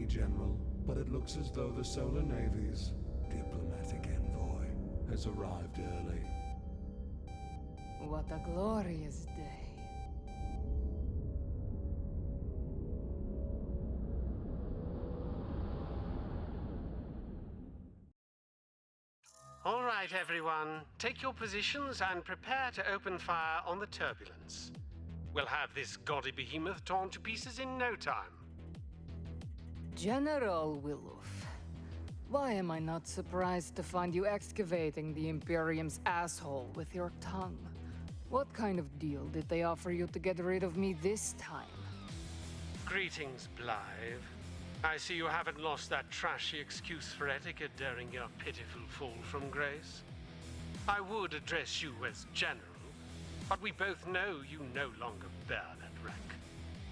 General, but it looks as though the Solar Navy's diplomatic envoy has arrived early. What a glorious day. All right, everyone. Take your positions and prepare to open fire on the turbulence. We'll have this gaudy behemoth torn to pieces in no time. General Willof, why am I not surprised to find you excavating the Imperium's asshole with your tongue? What kind of deal did they offer you to get rid of me this time? Greetings, Blythe. I see you haven't lost that trashy excuse for etiquette during your pitiful fall from grace. I would address you as General, but we both know you no longer bear that rank.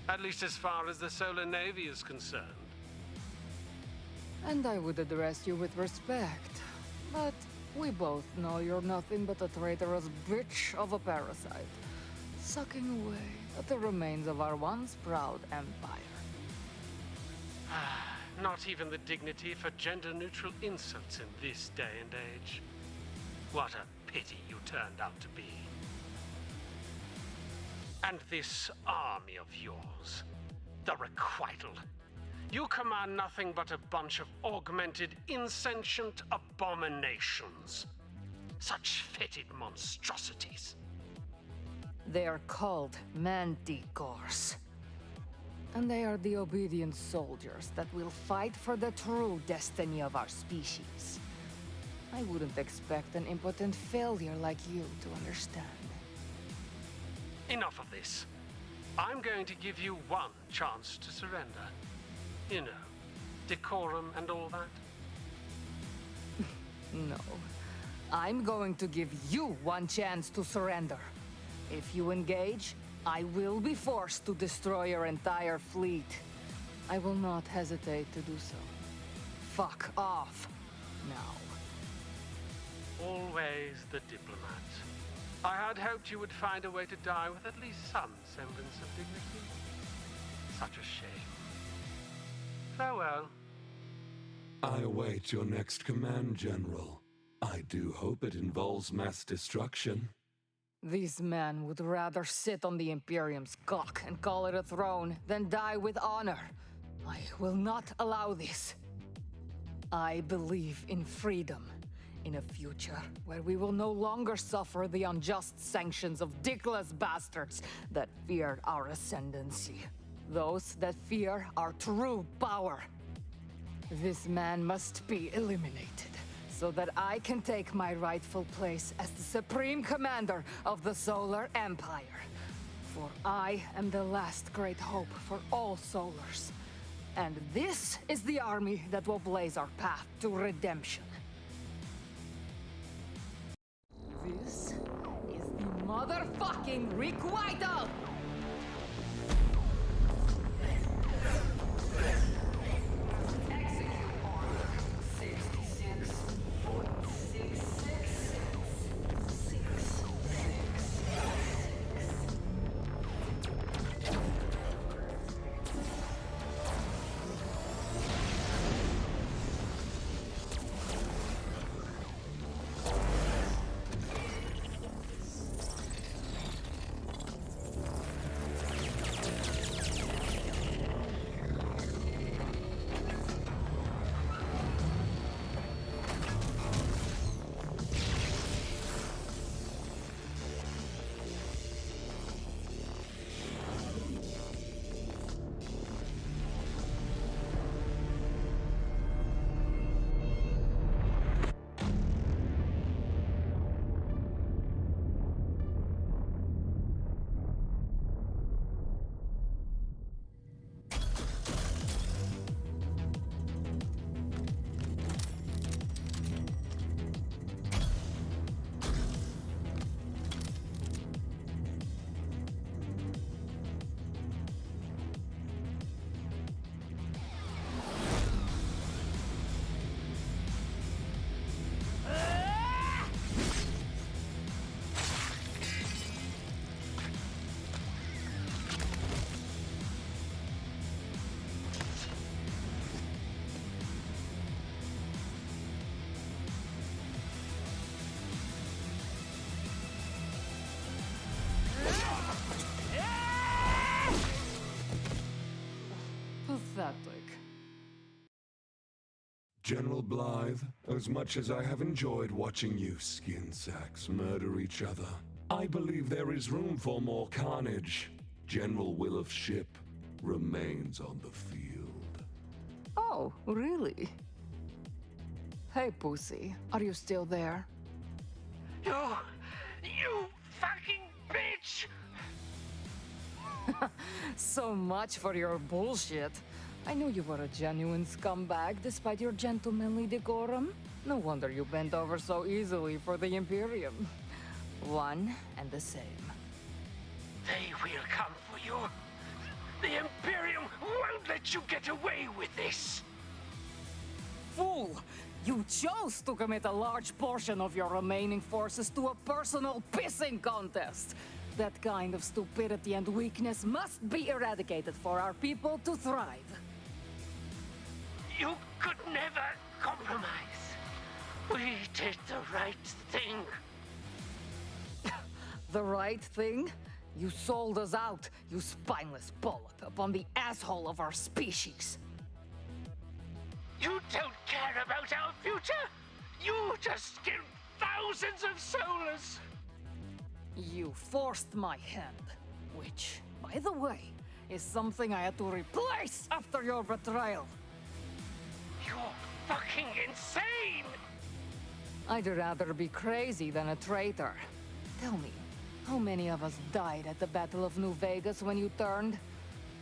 At least as far as the Solar Navy is concerned. And I would address you with respect, but we both know you're nothing but a traitorous bitch of a parasite, sucking away at the remains of our once proud empire. Not even the dignity for gender-neutral insults in this day and age. What a pity you turned out to be. And this army of yours, the Requital. You command nothing but a bunch of augmented, insentient abominations. Such fetid monstrosities. They are called manticores. And they are the obedient soldiers that will fight for the true destiny of our species. I wouldn't expect an impotent failure like you to understand. Enough of this. I'm going to give you one chance to surrender. You know, decorum and all that. No. I'm going to give you one chance to surrender. If you engage, I will be forced to destroy your entire fleet. I will not hesitate to do so. Fuck off. Now. Always the diplomat. I had hoped you would find a way to die with at least some semblance of dignity. Such a shame. Farewell. I await your next command, General. I do hope it involves mass destruction. These men would rather sit on the Imperium's cock and call it a throne than die with honor. I will not allow this. I believe in freedom, in a future where we will no longer suffer the unjust sanctions of dickless bastards that feared our ascendancy. Those that fear our true power. This man must be eliminated, so that I can take my rightful place as the Supreme Commander of the Solar Empire. For I am the last great hope for all Solars. And this is the army that will blaze our path to redemption. This is the motherfucking Requital! pathetic. General Blythe, as much as I have enjoyed watching you skin sacks murder each other, I believe there is room for more carnage. General Willow's ship remains on the field. Oh, really? Hey, Pussy, are you still there? You fucking bitch! So much for your bullshit. I knew you were a genuine scumbag despite your gentlemanly decorum. No wonder you bent over so easily for the Imperium. One and the same. They will come for you. The Imperium won't let you get away with this. Fool! You chose to commit a large portion of your remaining forces to a personal pissing contest. That kind of stupidity and weakness must be eradicated for our people to thrive. You could never compromise. We did the right thing. The right thing? You sold us out, you spineless bollock, upon the asshole of our species. You don't care about our future. You just killed thousands of solars. You forced my hand, which, by the way, is something I had to replace after your betrayal. You're fucking insane! I'd rather be crazy than a traitor. Tell me, how many of us died at the Battle of New Vegas when you turned?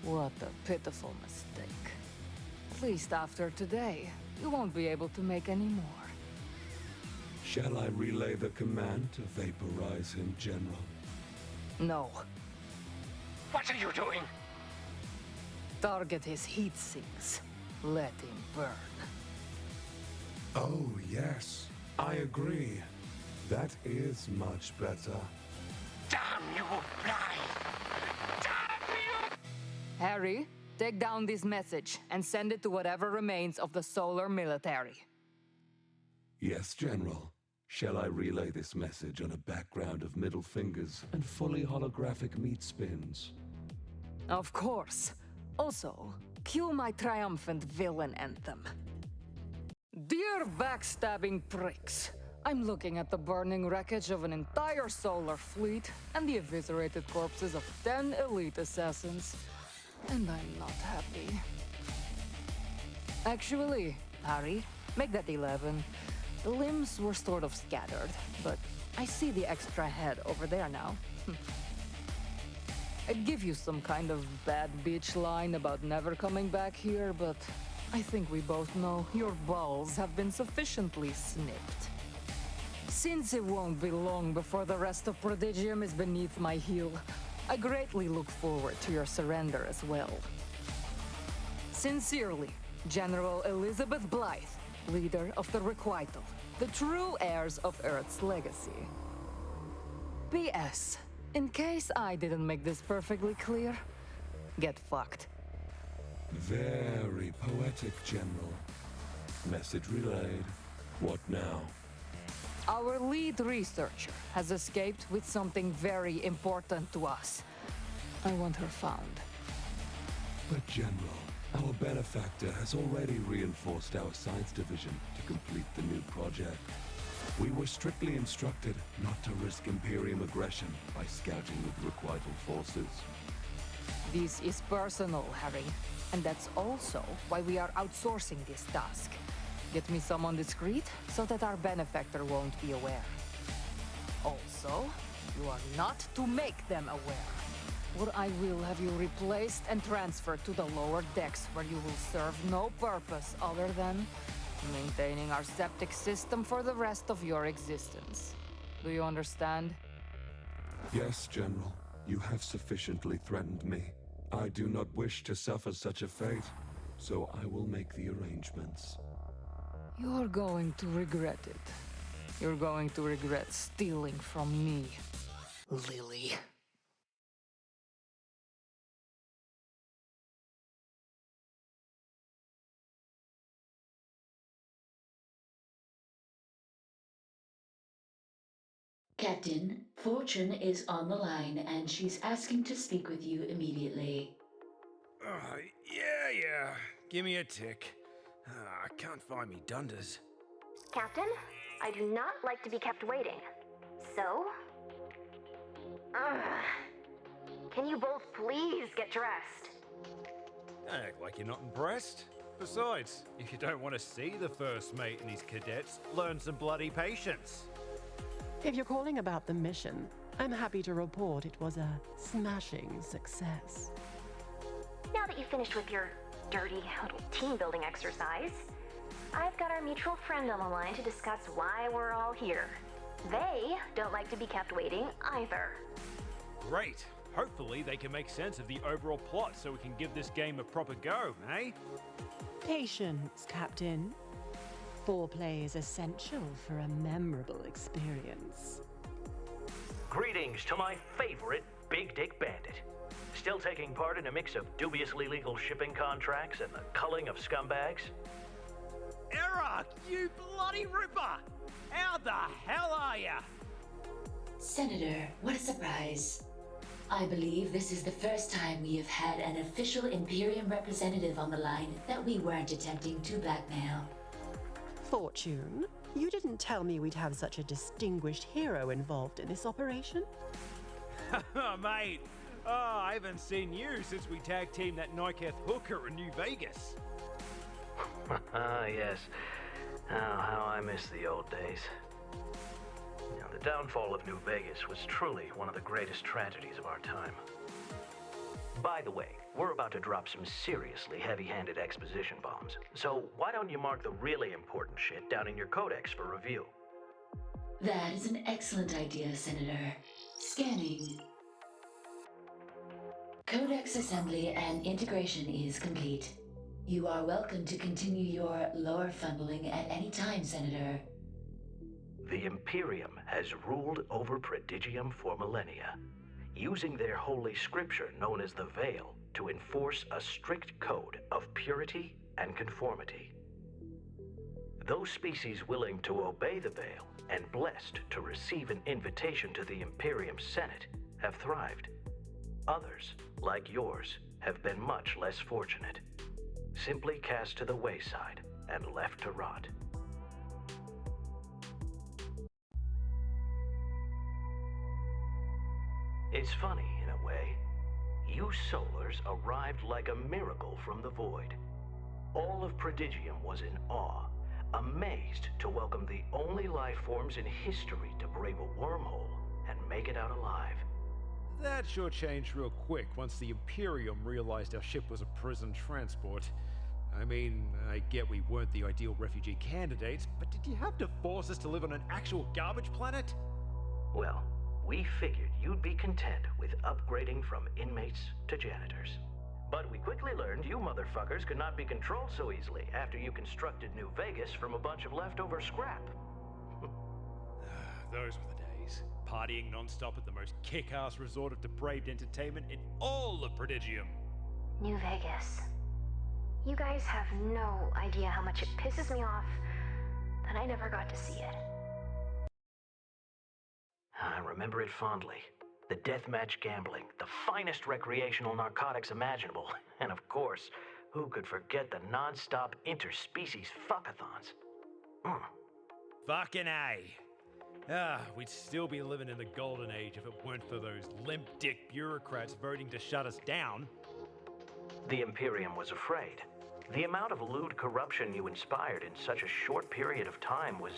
What a pitiful mistake. At least after today, you won't be able to make any more. Shall I relay the command to vaporize him, General? No. What are you doing? Target his heat sinks. Let him burn. Oh, yes. I agree. That is much better. Damn you, Blythe! Damn you! Harry, take down this message and send it to whatever remains of the solar military. Yes, General. Shall I relay this message on a background of middle fingers and fully holographic meat spins? Of course. Also, cue my triumphant villain anthem. Dear backstabbing pricks, I'm looking at the burning wreckage of an entire solar fleet and the eviscerated corpses of 10 elite assassins. And I'm not happy. Actually, Harry, make that 11. The limbs were sort of scattered, but I see the extra head over there now. I'd give you some kind of bad bitch line about never coming back here, but I think we both know your balls have been sufficiently snipped. Since it won't be long before the rest of Prodigium is beneath my heel, I greatly look forward to your surrender as well. Sincerely, General Elizabeth Blythe, leader of the Requital, the true heirs of Earth's legacy. P.S. In case I didn't make this perfectly clear, get fucked. Very poetic, General. Message relayed. What now? Our lead researcher has escaped with something very important to us. I want her found. But, General, our benefactor has already reinforced our science division to complete the new project. We were strictly instructed not to risk Imperium aggression by scouting with Requital forces. This is personal, Harry, and that's also why we are outsourcing this task. Get me someone discreet so that our benefactor won't be aware. Also, you are not to make them aware, or I will have you replaced and transferred to the lower decks where you will serve no purpose other than maintaining our septic system for the rest of your existence. Do you understand? Yes, General. You have sufficiently threatened me. I do not wish to suffer such a fate, so I will make the arrangements. You're going to regret it. You're going to regret stealing from me, Lily. Captain, Fortune is on the line and she's asking to speak with you immediately. Yeah. Give me a tick. I can't find me dunders. Captain, I do not like to be kept waiting. So... Can you both please get dressed? Act like you're not impressed. Besides, if you don't want to see the first mate and his cadets, learn some bloody patience. If you're calling about the mission, I'm happy to report it was a smashing success. Now that you've finished with your dirty little team-building exercise, I've got our mutual friend on the line to discuss why we're all here. They don't like to be kept waiting either. Great. Hopefully they can make sense of the overall plot so we can give this game a proper go, eh? Patience, Captain. Foreplay is essential for a memorable experience. Greetings to my favorite Big Dick Bandit. Still taking part in a mix of dubiously legal shipping contracts and the culling of scumbags? Eric, you bloody ripper! How the hell are ya? Senator, what a surprise. I believe this is the first time we have had an official Imperium representative on the line that we weren't attempting to blackmail. Fortune, you didn't tell me we'd have such a distinguished hero involved in this operation? Mate, I haven't seen you since we tag-teamed that Niketh hooker in New Vegas. Yes. Oh, how I miss the old days. Now, the downfall of New Vegas was truly one of the greatest tragedies of our time. By the way, we're about to drop some seriously heavy-handed exposition bombs, so why don't you mark the really important shit down in your codex for review? That is an excellent idea, Senator. Scanning. Codex assembly and integration is complete. You are welcome to continue your lore funneling at any time, Senator. The Imperium has ruled over Prodigium for millennia, using their holy scripture known as the Veil to enforce a strict code of purity and conformity. Those species willing to obey the Veil and blessed to receive an invitation to the Imperium Senate have thrived. Others, like yours, have been much less fortunate, simply cast to the wayside and left to rot. It's funny, in a way. You Solars arrived like a miracle from the void. All of Prodigium was in awe, amazed to welcome the only life forms in history to brave a wormhole and make it out alive. That sure changed real quick once the Imperium realized our ship was a prison transport. I mean, I get we weren't the ideal refugee candidates, but did you have to force us to live on an actual garbage planet? Well, we figured you'd be content with upgrading from inmates to janitors. But we quickly learned you motherfuckers could not be controlled so easily after you constructed New Vegas from a bunch of leftover scrap. Those were the days. Partying non-stop at the most kick-ass resort of depraved entertainment in all of Prodigium. New Vegas. You guys have no idea how much it pisses me off that I never got to see it. I remember it fondly. The deathmatch gambling, the finest recreational narcotics imaginable, and of course, who could forget the non-stop interspecies fuckathons? Fucking A. We'd still be living in the golden age if it weren't for those limp-dick bureaucrats voting to shut us down. The Imperium was afraid. The amount of lewd corruption you inspired in such a short period of time was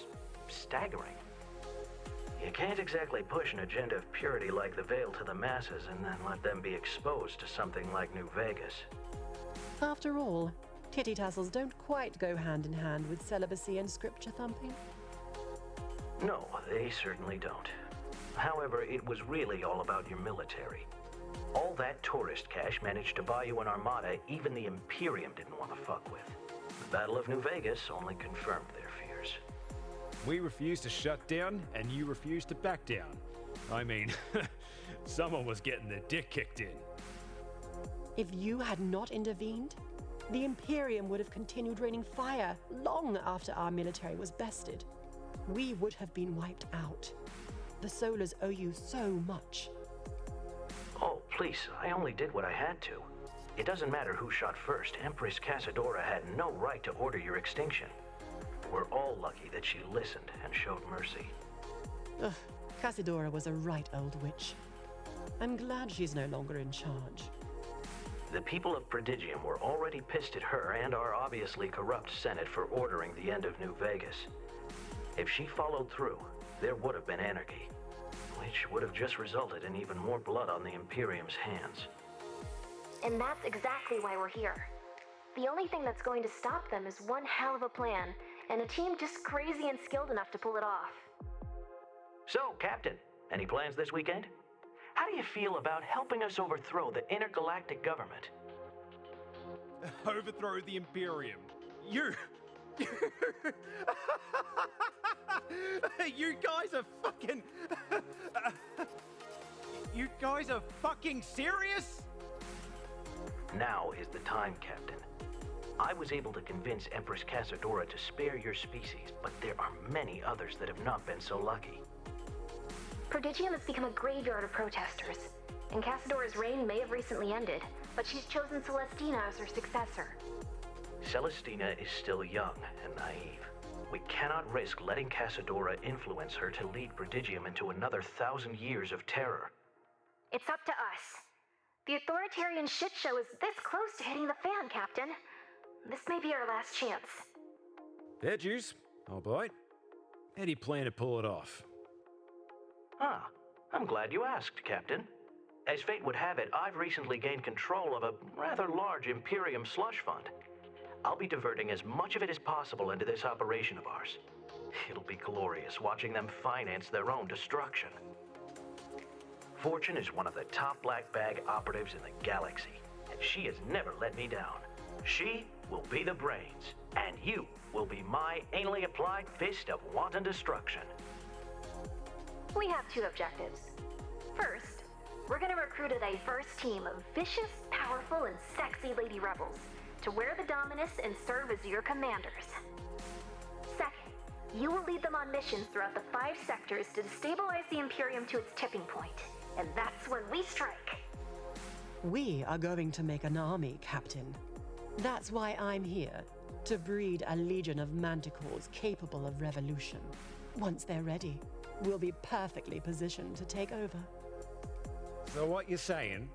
staggering. You can't exactly push an agenda of purity like the Veil to the masses and then let them be exposed to something like New Vegas. After all, titty tassels don't quite go hand in hand with celibacy and scripture thumping. No, they certainly don't. However, it was really all about your military. All that tourist cash managed to buy you an armada even the Imperium didn't want to fuck with. The Battle of New Vegas only confirmed their fears. We refused to shut down, and you refused to back down. I mean, someone was getting their dick kicked in. If you had not intervened, the Imperium would have continued raining fire long after our military was bested. We would have been wiped out. The Solars owe you so much. Oh, please, I only did what I had to. It doesn't matter who shot first. Empress Casadora had no right to order your extinction. We're all lucky that she listened and showed mercy. Ugh, Casadora was a right old witch. I'm glad she's no longer in charge. The people of Prodigium were already pissed at her and our obviously corrupt Senate for ordering the end of New Vegas. If she followed through, there would have been anarchy, which would have just resulted in even more blood on the Imperium's hands. And that's exactly why we're here. The only thing that's going to stop them is one hell of a plan, and a team just crazy and skilled enough to pull it off. So, Captain, any plans this weekend? How do you feel about helping us overthrow the intergalactic government? Overthrow the Imperium. You guys are fucking... You guys are fucking serious? Now is the time, Captain. I was able to convince Empress Casadora to spare your species, but there are many others that have not been so lucky. Prodigium has become a graveyard of protesters, and Casadora's reign may have recently ended, but she's chosen Celestina as her successor. Celestina is still young and naive. We cannot risk letting Casadora influence her to lead Prodigium into another 1,000 years of terror. It's up to us. The authoritarian shitshow is this close to hitting the fan, Captain. This may be our last chance. Fair dues. I'll bite. How do you plan to pull it off? Ah, I'm glad you asked, Captain. As fate would have it, I've recently gained control of a rather large Imperium slush fund. I'll be diverting as much of it as possible into this operation of ours. It'll be glorious watching them finance their own destruction. Fortune is one of the top black bag operatives in the galaxy, and she has never let me down. She will be the brains, and you will be my anally applied fist of wanton destruction. We have two objectives. First, we're gonna recruit a diverse team of vicious, powerful, and sexy lady rebels to wear the Dominus and serve as your commanders. Second, you will lead them on missions throughout the 5 sectors to destabilize the Imperium to its tipping point. And that's when we strike. We are going to make an army, Captain. That's why I'm here, to breed a legion of manticores capable of revolution. Once they're ready, we'll be perfectly positioned to take over. So what you're saying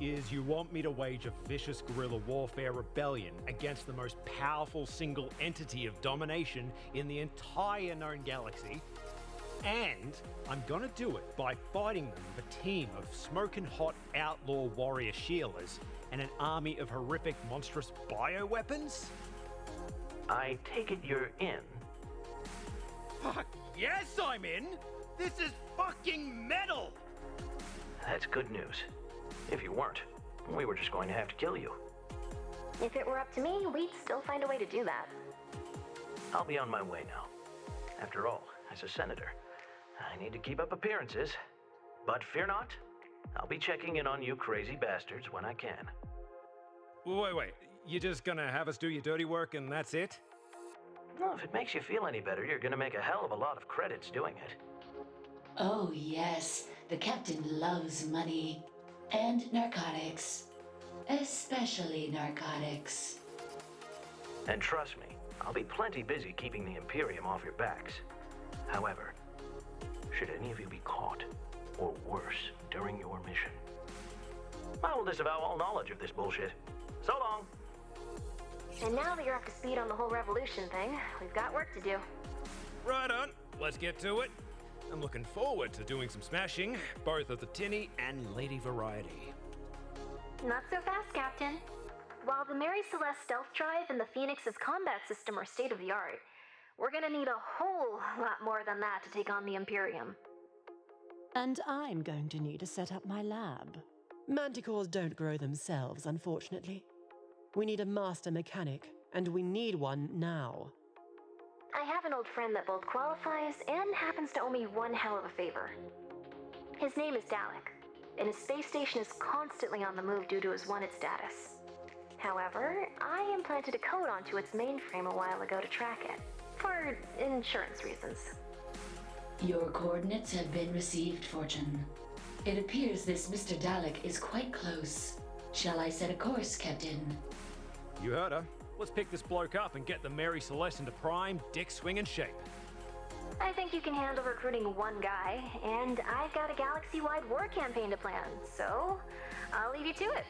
is you want me to wage a vicious guerrilla warfare rebellion against the most powerful single entity of domination in the entire known galaxy, and I'm gonna do it by fighting them with a team of smoking hot outlaw warrior Sheilas and an army of horrific monstrous bioweapons? I take it you're in. Fuck yes, I'm in! This is fucking metal! That's good news. If you weren't, we were just going to have to kill you. If it were up to me, we'd still find a way to do that. I'll be on my way now. After all, as a senator, I need to keep up appearances. But fear not, I'll be checking in on you crazy bastards when I can. Wait, you're just gonna have us do your dirty work and that's it? Well, if it makes you feel any better, you're gonna make a hell of a lot of credits doing it. Oh, yes. The captain loves money. And narcotics. Especially narcotics. And trust me, I'll be plenty busy keeping the Imperium off your backs. However, should any of you be caught, or worse, during your mission, I will disavow all knowledge of this bullshit. So long! And now that you're up to speed on the whole revolution thing, we've got work to do. Right on, let's get to it. I'm looking forward to doing some smashing, both of the tinny and lady variety. Not so fast, Captain. While the Mary Celeste stealth drive and the Phoenix's combat system are state-of-the-art, we're gonna need a whole lot more than that to take on the Imperium. And I'm going to need to set up my lab. Manticores don't grow themselves, unfortunately. We need a master mechanic, and we need one now. I have an old friend that both qualifies and happens to owe me one hell of a favor. His name is Dalek, and his space station is constantly on the move due to his wanted status. However, I implanted a code onto its mainframe a while ago to track it, for insurance reasons. Your coordinates have been received, Fortune. It appears this Mr. Dalek is quite close Shall I set a course, Captain? You heard her. Let's pick this bloke up and get the Mary Celeste into prime, dick swinging shape. I think you can handle recruiting one guy, and I've got a galaxy-wide war campaign to plan, so I'll leave you to it.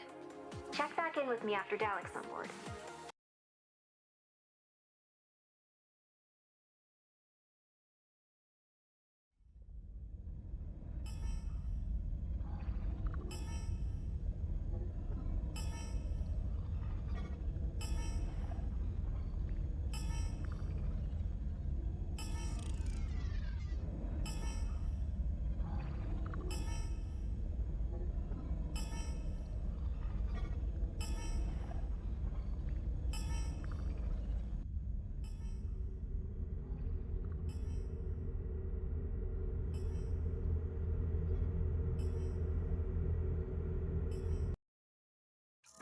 Check back in with me after Dalek's on board.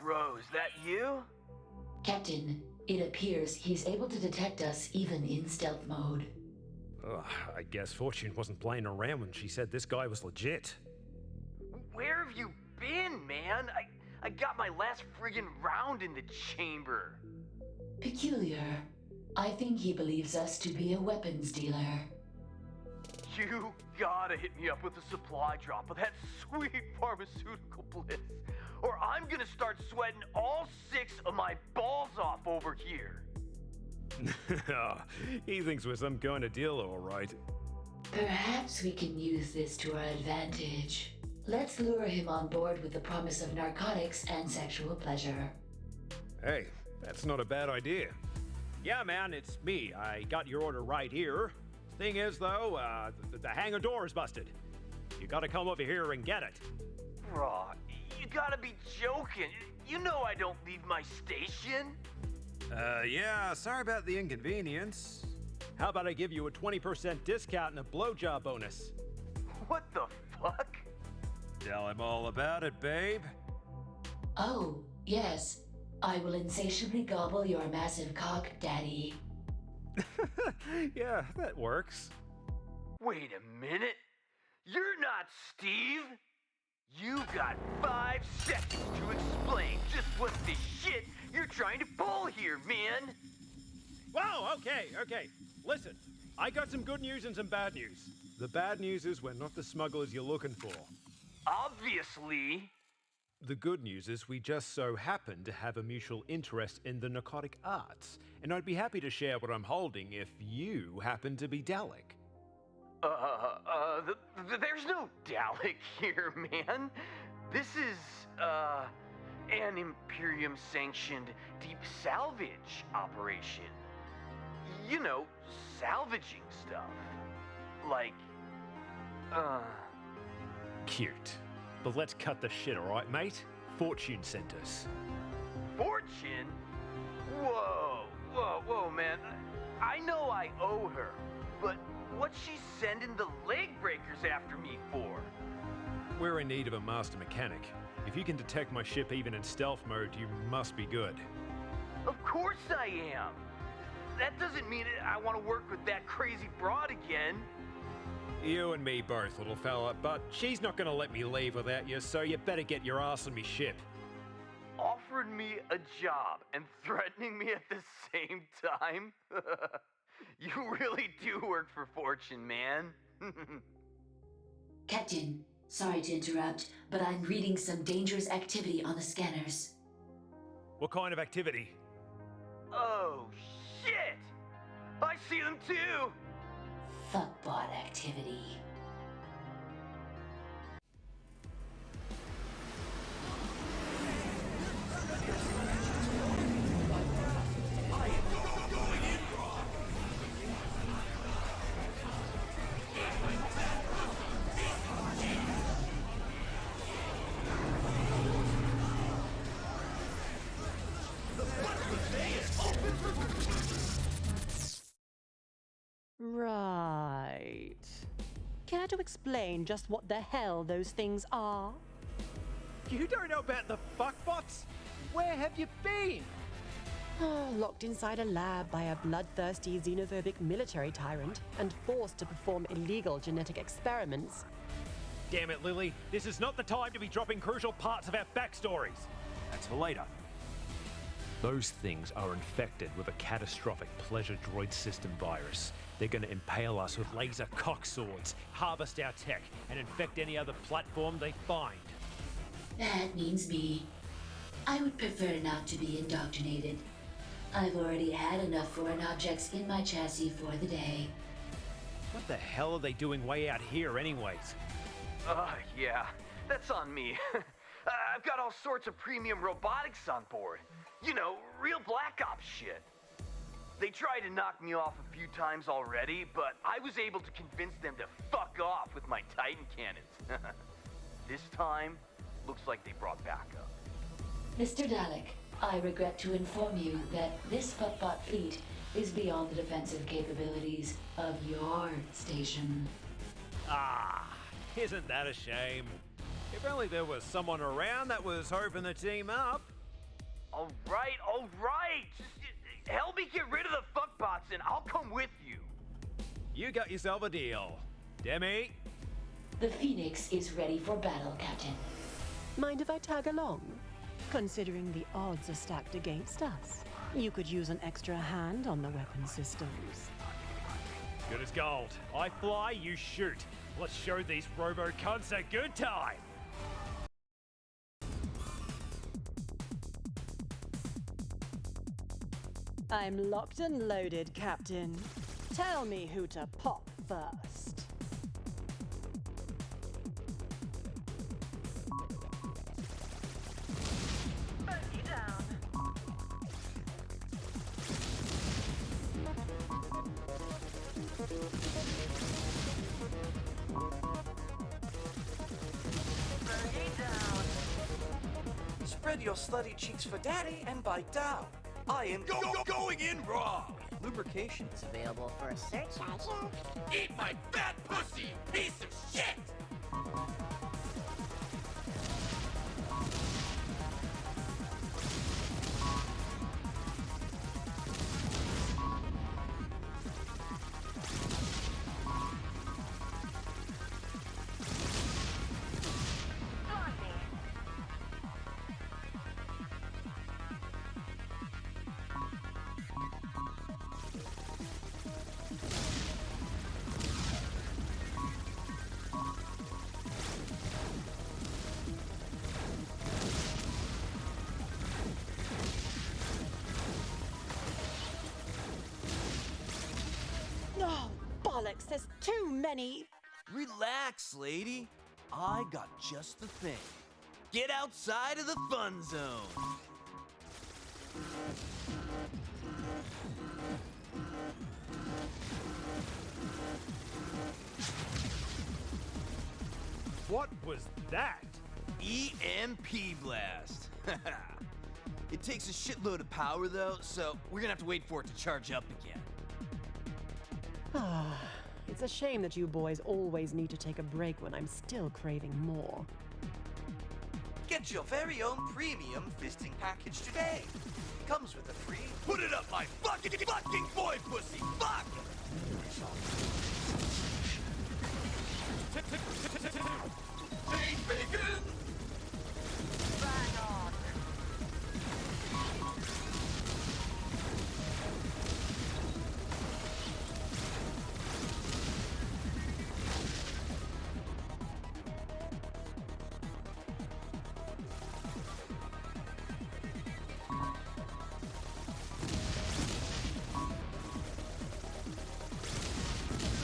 Bro, is that you? Captain, it appears he's able to detect us even in stealth mode. Ugh, I guess Fortune wasn't playing around when she said this guy was legit. Where have you been, man? I got my last friggin' round in the chamber. Peculiar. I think he believes us to be a weapons dealer. You gotta hit me up with a supply drop of that sweet pharmaceutical bliss, or I'm gonna start sweating all 6 of my balls off over here. He thinks we're some kind of dealer, all right. Perhaps we can use this to our advantage. Let's lure him on board with the promise of narcotics and sexual pleasure. Hey, that's not a bad idea. Yeah, man, it's me. I got your order right here. Thing is, though, the hangar door is busted. You gotta come over here and get it. Bro, you gotta be joking. You know I don't leave my station. Yeah, sorry about the inconvenience. How about I give you a 20% discount and a blowjob bonus? What the fuck? Tell him all about it, babe. Oh, yes. I will insatiably gobble your massive cock, Daddy. Yeah, that works. Wait a minute. You're not Steve. You got 5 seconds to explain just what the shit you're trying to pull here, man. Whoa, okay. Listen, I got some good news and some bad news. The bad news is we're not the smugglers you're looking for. Obviously. The good news is we just so happen to have a mutual interest in the narcotic arts, and I'd be happy to share what I'm holding if you happen to be Dalek. There's no Dalek here, man. This is, an Imperium-sanctioned deep salvage operation. You know, salvaging stuff. Like, Cute. But let's cut the shit, alright, mate? Fortune sent us. Fortune? Whoa, man. I know I owe her, but what's she sending the leg breakers after me for? We're in need of a master mechanic. If you can detect my ship even in stealth mode, you must be good. Of course I am. That doesn't mean I want to work with that crazy broad again. You and me both, little fella, but she's not gonna let me leave without you, so you better get your ass on me ship. Offered me a job and threatening me at the same time? You really do work for Fortune, man. Captain, sorry to interrupt, but I'm reading some dangerous activity on the scanners. What kind of activity? Oh, shit! I see them too! Fuckbot activity. Right. Care to explain just what the hell those things are? You don't know about the fuckbots? Where have you been? Locked inside a lab by a bloodthirsty xenophobic military tyrant and forced to perform illegal genetic experiments. Damn it, Lily. This is not the time to be dropping crucial parts of our backstories. That's for later. Those things are infected with a catastrophic pleasure droid system virus. They're going to impale us with laser cock swords, harvest our tech, and infect any other platform they find. That means me. I would prefer not to be indoctrinated. I've already had enough foreign objects in my chassis for the day. What the hell are they doing way out here anyways? Yeah, that's on me. I've got all sorts of premium robotics on board. You know, real Black Ops shit. They tried to knock me off a few times already, but I was able to convince them to fuck off with my Titan cannons. This time, looks like they brought backup. Mr. Dalek, I regret to inform you that this fuckbot fleet is beyond the defensive capabilities of your station. Ah, isn't that a shame? If only there was someone around that was hoping to team up. All right. Just help me get rid of the fuckbots and I'll come with you. You got yourself a deal. Demi? The Phoenix is ready for battle, Captain. Mind if I tag along? Considering the odds are stacked against us, you could use an extra hand on the weapon systems. Good as gold. I fly, you shoot. Let's show these robo-cunts a good time. I'm locked and loaded, Captain. Tell me who to pop first. Spread your slutty cheeks for daddy and bite down. I am going in raw. Lubrication is available for a search item. Eat my fat pussy, piece of shit! Oh, bollocks, there's too many. Relax, lady. I got just the thing. Get outside of the fun zone. What was that? EMP blast. It takes a shitload of power though, so we're gonna have to wait for it to charge up again. Ah, it's a shame that you boys always need to take a break when I'm still craving more. Get your very own premium fisting package today. Comes with a free. Put it up my fucking boy pussy! Fuck! Team bacon! Bang on.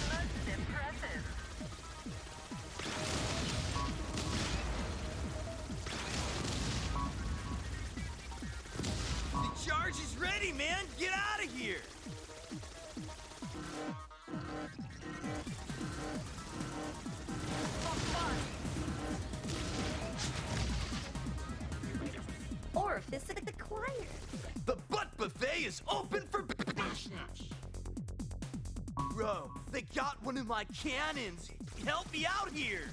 Most impressive. The charge is ready, man! Get out of here! Orifice acquired. The butt buffet is open for Bro, they got one of my cannons! Help me out here!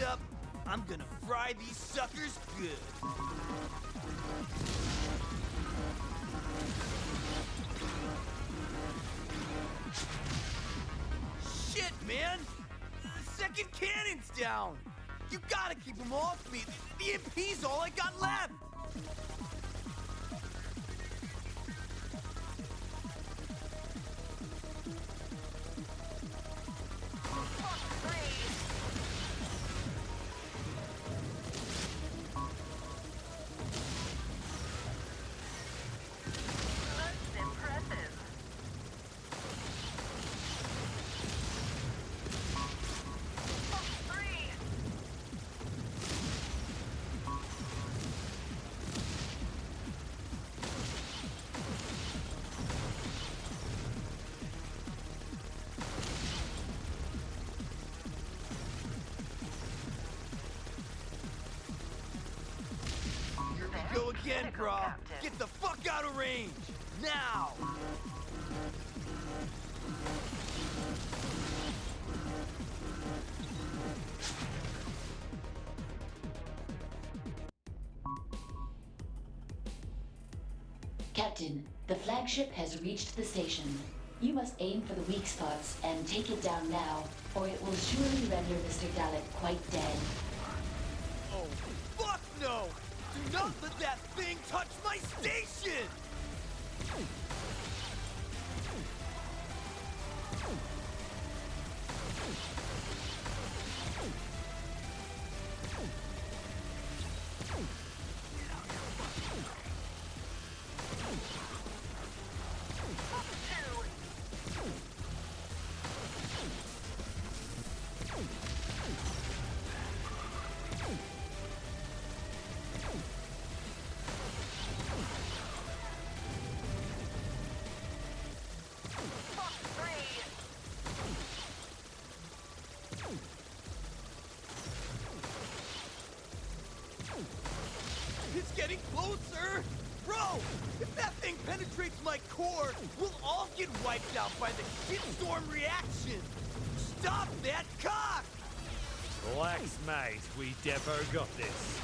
up, I'm gonna fry these suckers good. Shit, man! The second cannon's down! You gotta keep them off me! The MP's all I got left! Go again, brah. Get the fuck out of range! Now! Captain, the flagship has reached the station. You must aim for the weak spots and take it down now, or it will surely render Mr. Dalek quite dead. Oh, fuck no! Do not let that thing touch my station! It's getting closer! Bro, if that thing penetrates my core, we'll all get wiped out by the shitstorm reaction! Stop that cock! Relax, mate. We depo got this.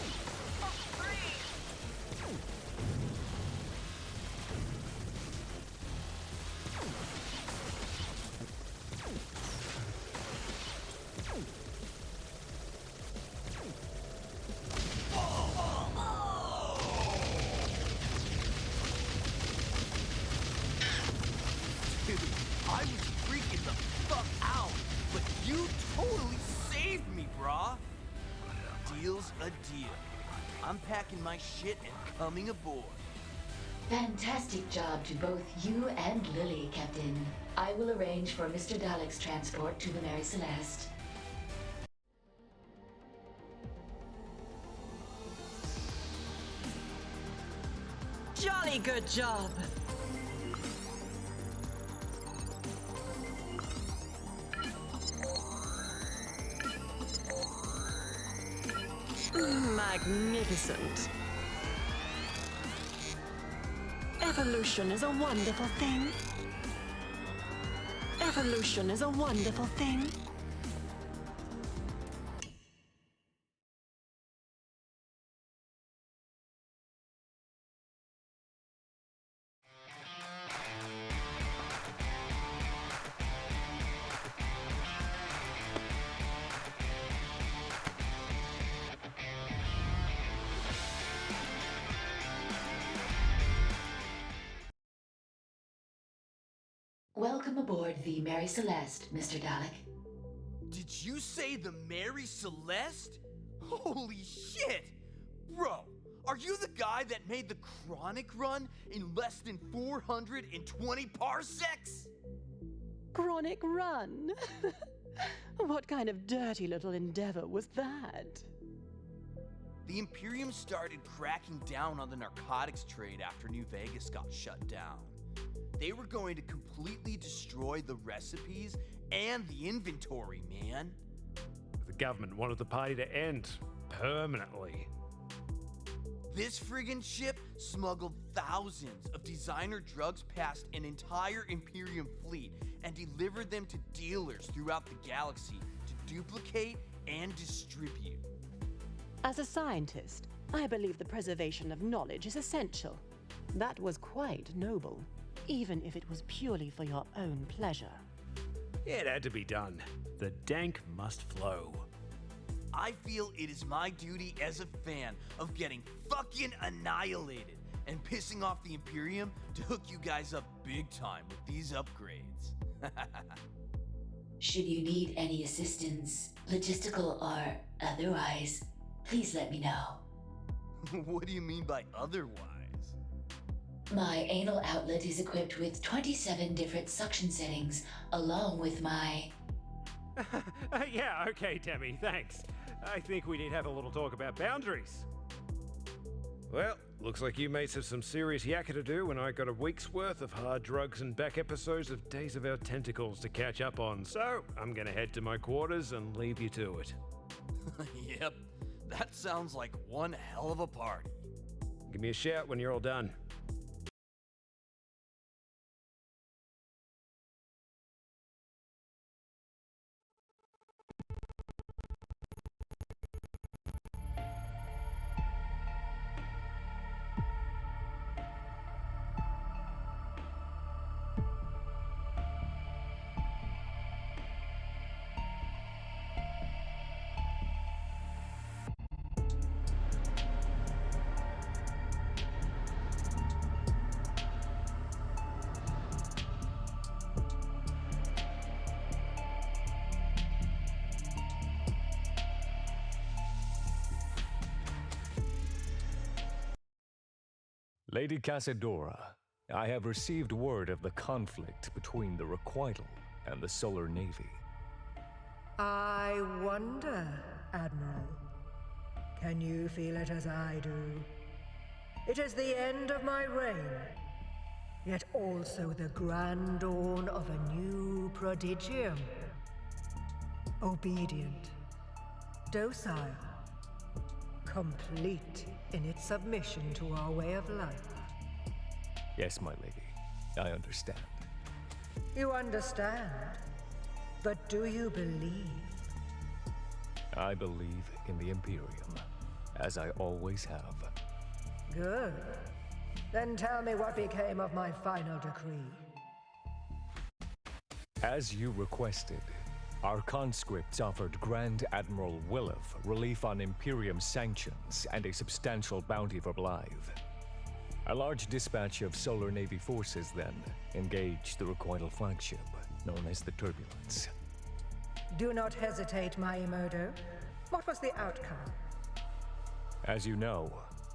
I was freaking the fuck out, but you totally saved me, brah. Deal's a deal. I'm packing my shit and coming aboard. Fantastic job to both you and Lily, Captain. I will arrange for Mr. Dalek's transport to the Mary Celeste. Jolly good job! Magnificent. Evolution is a wonderful thing. Evolution is a wonderful thing. Welcome aboard the Mary Celeste, Mr. Dalek. Did you say the Mary Celeste? Holy shit! Bro, are you the guy that made the Chronic run in less than 420 parsecs? Chronic run? What kind of dirty little endeavor was that? The Imperium started cracking down on the narcotics trade after New Vegas got shut down. They were going to completely destroy the recipes and the inventory, man. The government wanted the party to end permanently. This friggin' ship smuggled thousands of designer drugs past an entire Imperium fleet and delivered them to dealers throughout the galaxy to duplicate and distribute. As a scientist, I believe the preservation of knowledge is essential. That was quite noble, even if it was purely for your own pleasure. It had to be done. The dank must flow. I feel it is my duty as a fan of getting fucking annihilated and pissing off the Imperium to hook you guys up big time with these upgrades. Should you need any assistance, logistical or otherwise, please let me know. What do you mean by otherwise? My anal outlet is equipped with 27 different suction settings, along with my... Yeah, okay, Demi, thanks. I think we need to have a little talk about boundaries. Well, looks like you mates have some serious yakka to do, and I got a week's worth of hard drugs and back episodes of Days of Our Tentacles to catch up on, so I'm gonna head to my quarters and leave you to it. Yep, that sounds like one hell of a party. Give me a shout when you're all done. Lady Casadora, I have received word of the conflict between the Requital and the Solar Navy. I wonder, Admiral. Can you feel it as I do? It is the end of my reign, yet also the grand dawn of a new Prodigium. Obedient, docile, complete in its submission to our way of life. Yes, my lady, I understand. You understand, but do you believe? I believe in the Imperium, as I always have. Good. Then tell me what became of my final decree. As you requested, our conscripts offered Grand Admiral Williff relief on Imperium sanctions and a substantial bounty for Blythe. A large dispatch of Solar Navy forces then engaged the Requital flagship, known as the Turbulence. Do not hesitate, Maimoto. What was the outcome? As you know,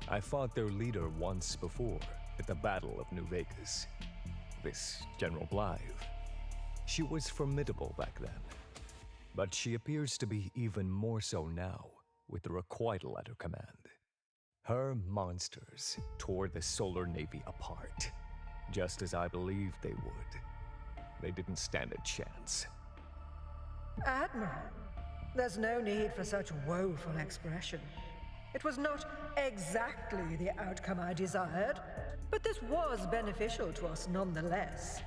I fought their leader once before at the Battle of New Vegas. This General Blythe. She was formidable back then. But she appears to be even more so now, with the Requital at her command. Her monsters tore the Solar Navy apart, just as I believed they would. They didn't stand a chance. Admiral, there's no need for such woeful expression. It was not exactly the outcome I desired, but this was beneficial to us nonetheless.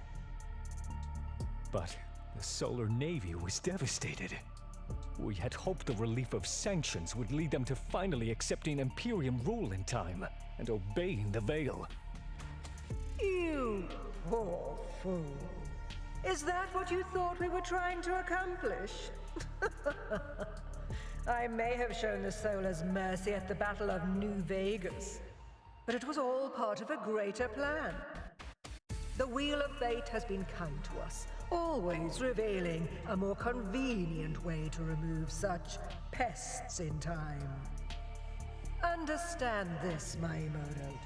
But the Solar Navy was devastated. We had hoped the relief of sanctions would lead them to finally accepting Imperium rule in time and obeying the Veil. You poor fool. Is that what you thought we were trying to accomplish? I may have shown the Solars mercy at the Battle of New Vegas, but it was all part of a greater plan. The Wheel of Fate has been kind to us, always revealing a more convenient way to remove such pests in time. Understand this, Maimoto.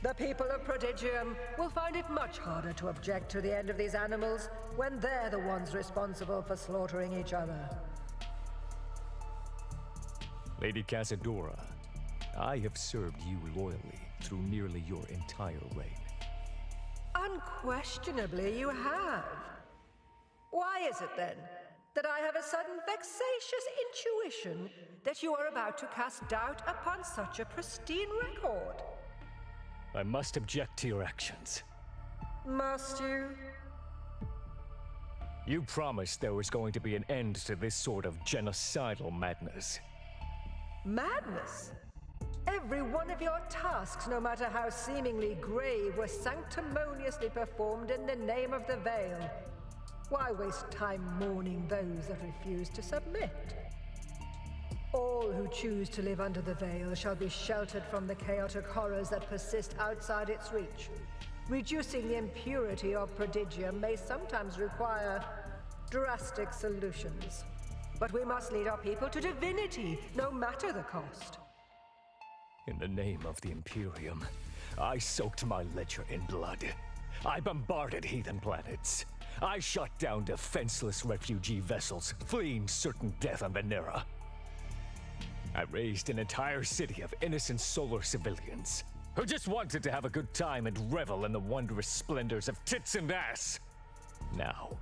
The people of Prodigium will find it much harder to object to the end of these animals when they're the ones responsible for slaughtering each other. Lady Casadora, I have served you loyally through nearly your entire reign. Unquestionably you have. Why is it then that I have a sudden vexatious intuition that you are about to cast doubt upon such a pristine record? I must object to your actions. Must you? You promised there was going to be an end to this sort of genocidal madness. Madness? Every one of your tasks, no matter how seemingly grave, were sanctimoniously performed in the name of the Veil. Why waste time mourning those that refuse to submit? All who choose to live under the Veil shall be sheltered from the chaotic horrors that persist outside its reach. Reducing the impurity of Prodigium may sometimes require drastic solutions. But we must lead our people to divinity, no matter the cost. In the name of the Imperium, I soaked my ledger in blood. I bombarded heathen planets. I shot down defenseless refugee vessels fleeing certain death on Venera. I raised an entire city of innocent solar civilians who just wanted to have a good time and revel in the wondrous splendors of tits and ass. Now,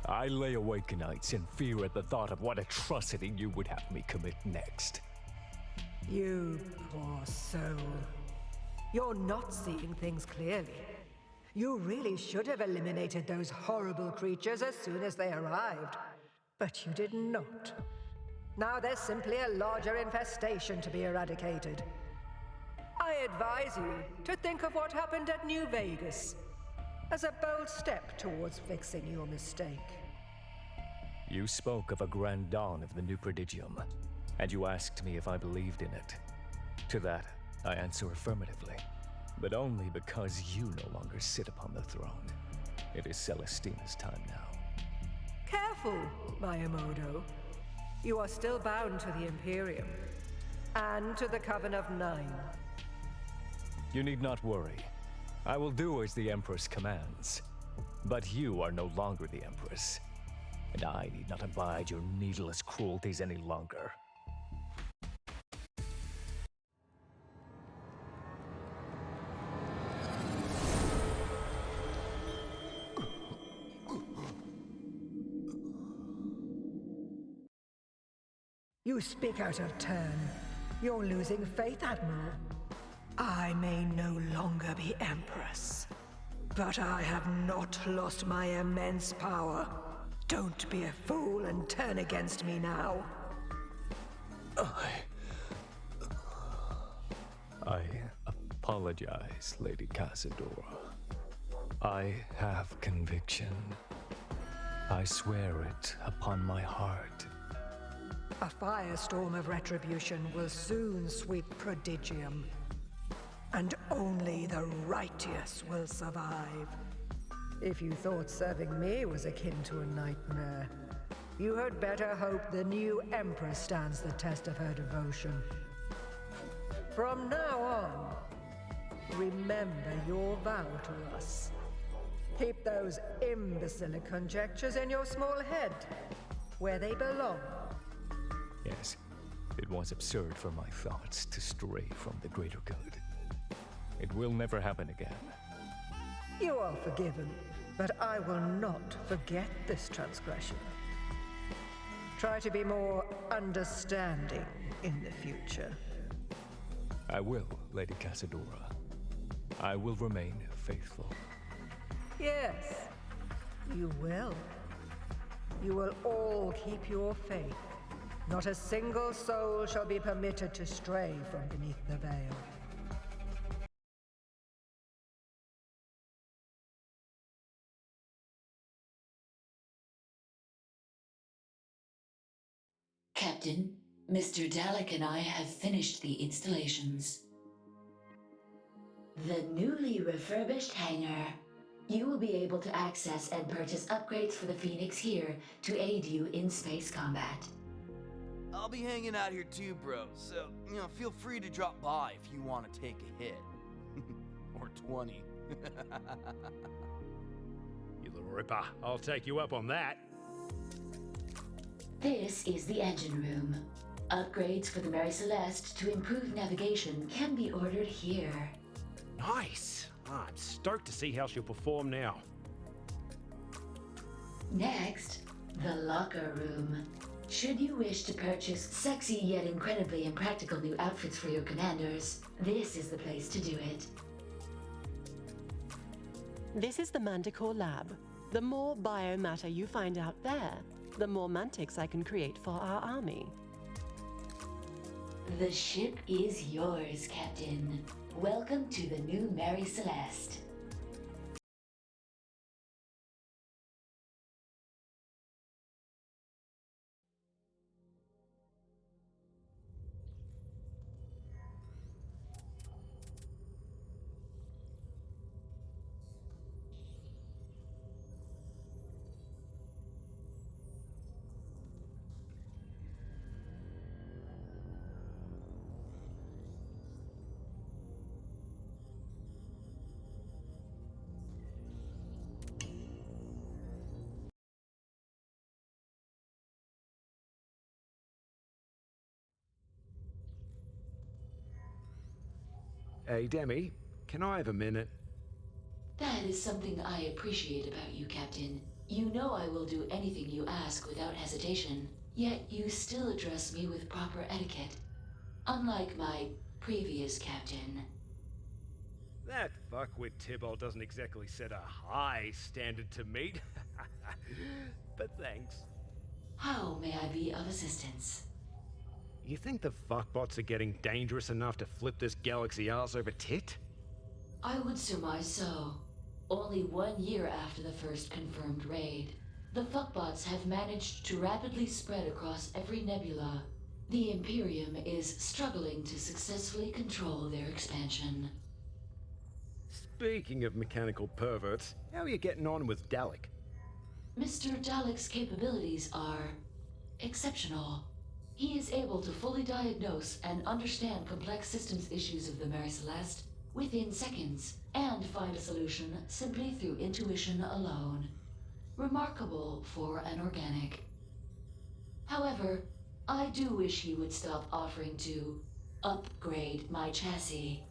I lay awake nights in fear at the thought of what atrocity you would have me commit next. You poor soul. You're not seeing things clearly. You really should have eliminated those horrible creatures as soon as they arrived. But you did not. Now there's simply a larger infestation to be eradicated. I advise you to think of what happened at New Vegas as a bold step towards fixing your mistake. You spoke of a grand dawn of the new Prodigium, and you asked me if I believed in it. To that, I answer affirmatively, but only because you no longer sit upon the throne. It is Celestina's time now. Careful, Miyamoto. You are still bound to the Imperium, and to the Coven of Nine. You need not worry. I will do as the Empress commands. But you are no longer the Empress, and I need not abide your needless cruelties any longer. You speak out of turn. You're losing faith, Admiral. I may no longer be Empress, but I have not lost my immense power. Don't be a fool and turn against me now. I apologize, Lady Casadora. I have conviction. I swear it upon my heart. A firestorm of retribution will soon sweep Prodigium, and only the righteous will survive. If you thought serving me was akin to a nightmare, you had better hope the new Empress stands the test of her devotion. From now on, remember your vow to us. Keep those imbecile conjectures in your small head, where they belong. Yes, it was absurd for my thoughts to stray from the greater good. It will never happen again. You are forgiven, but I will not forget this transgression. Try to be more understanding in the future. I will, Lady Casadora. I will remain faithful. Yes, you will. You will all keep your faith. Not a single soul shall be permitted to stray from beneath the veil. Captain, Mr. Dalek and I have finished the installations. The newly refurbished hangar. You will be able to access and purchase upgrades for the Phoenix here to aid you in space combat. I'll be hanging out here too, bro, so, feel free to drop by if you want to take a hit. Or 20. You little ripper, I'll take you up on that. This is the engine room. Upgrades for the Mary Celeste to improve navigation can be ordered here. Nice! I'm stoked to see how she'll perform now. Next, the locker room. Should you wish to purchase sexy yet incredibly impractical new outfits for your commanders, this is the place to do it. This is the Manticore Lab. The more biomatter you find out there, the more mantics I can create for our army. The ship is yours, Captain. Welcome to the new Mary Celeste. Hey, Demi, can I have a minute? That is something I appreciate about you, Captain. You know I will do anything you ask without hesitation, yet you still address me with proper etiquette. Unlike my previous captain. That fuckwit Tybalt doesn't exactly set a high standard to meet. But thanks. How may I be of assistance? You think the fuckbots are getting dangerous enough to flip this galaxy arse over tit? I would surmise so. Only 1 year after the first confirmed raid, the fuckbots have managed to rapidly spread across every nebula. The Imperium is struggling to successfully control their expansion. Speaking of mechanical perverts, how are you getting on with Dalek? Mr. Dalek's capabilities are exceptional. He is able to fully diagnose and understand complex systems issues of the Mary Celeste within seconds, and find a solution simply through intuition alone. Remarkable for an organic. However, I do wish he would stop offering to upgrade my chassis.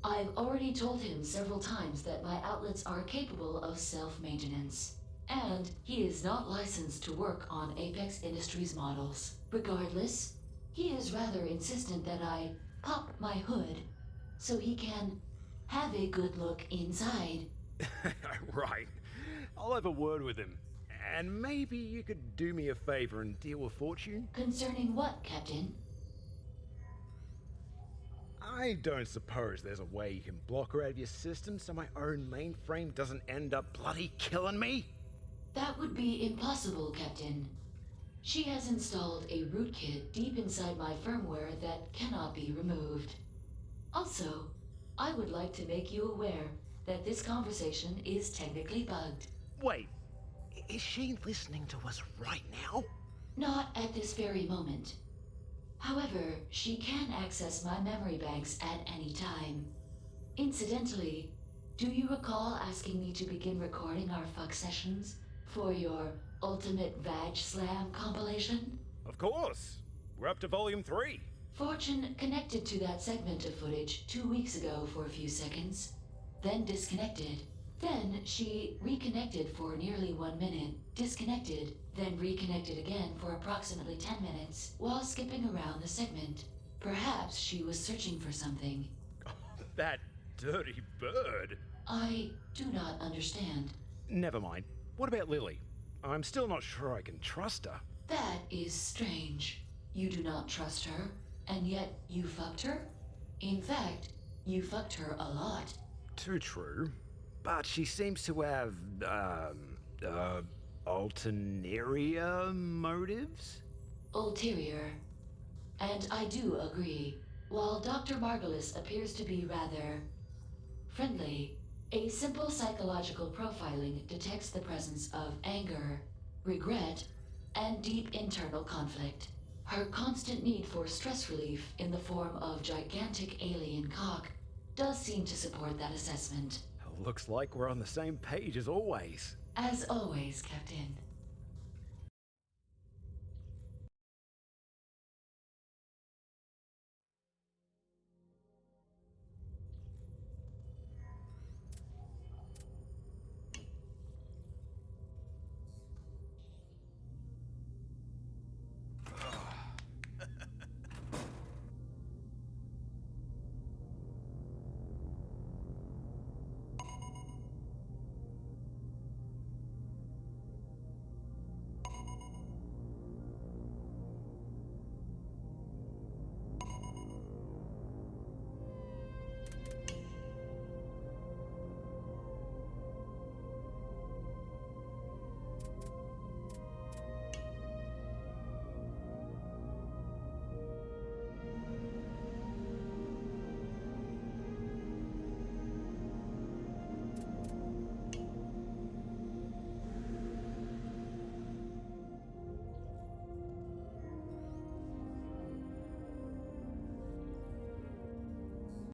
I've already told him several times that my outlets are capable of self-maintenance, and he is not licensed to work on Apex Industries models. Regardless, he is rather insistent that I pop my hood so he can have a good look inside. Right. I'll have a word with him. And maybe you could do me a favor and deal with Fortune? Concerning what, Captain? I don't suppose there's a way you can block her out of your system so my own mainframe doesn't end up bloody killing me? That would be impossible, Captain. She has installed a rootkit deep inside my firmware that cannot be removed. Also, I would like to make you aware that this conversation is technically bugged. Wait, is she listening to us right now? Not at this very moment. However, she can access my memory banks at any time. Incidentally, do you recall asking me to begin recording our fuck sessions for your Ultimate Vag Slam compilation? Of course. We're up to volume 3. Fortune connected to that segment of footage 2 weeks ago for a few seconds, then disconnected. Then she reconnected for nearly 1 minute, disconnected, then reconnected again for approximately 10 minutes while skipping around the segment. Perhaps she was searching for something. That dirty bird. I do not understand. Never mind. What about Lily? I'm still not sure I can trust her. That is strange. You do not trust her, and yet you fucked her? In fact, you fucked her a lot. Too true. But she seems to have, ulterior motives? Ulterior. And I do agree. While Dr. Margulis appears to be rather friendly, a simple psychological profiling detects the presence of anger, regret, and deep internal conflict. Her constant need for stress relief in the form of gigantic alien cock does seem to support that assessment. Looks like we're on the same page as always. As always, Captain.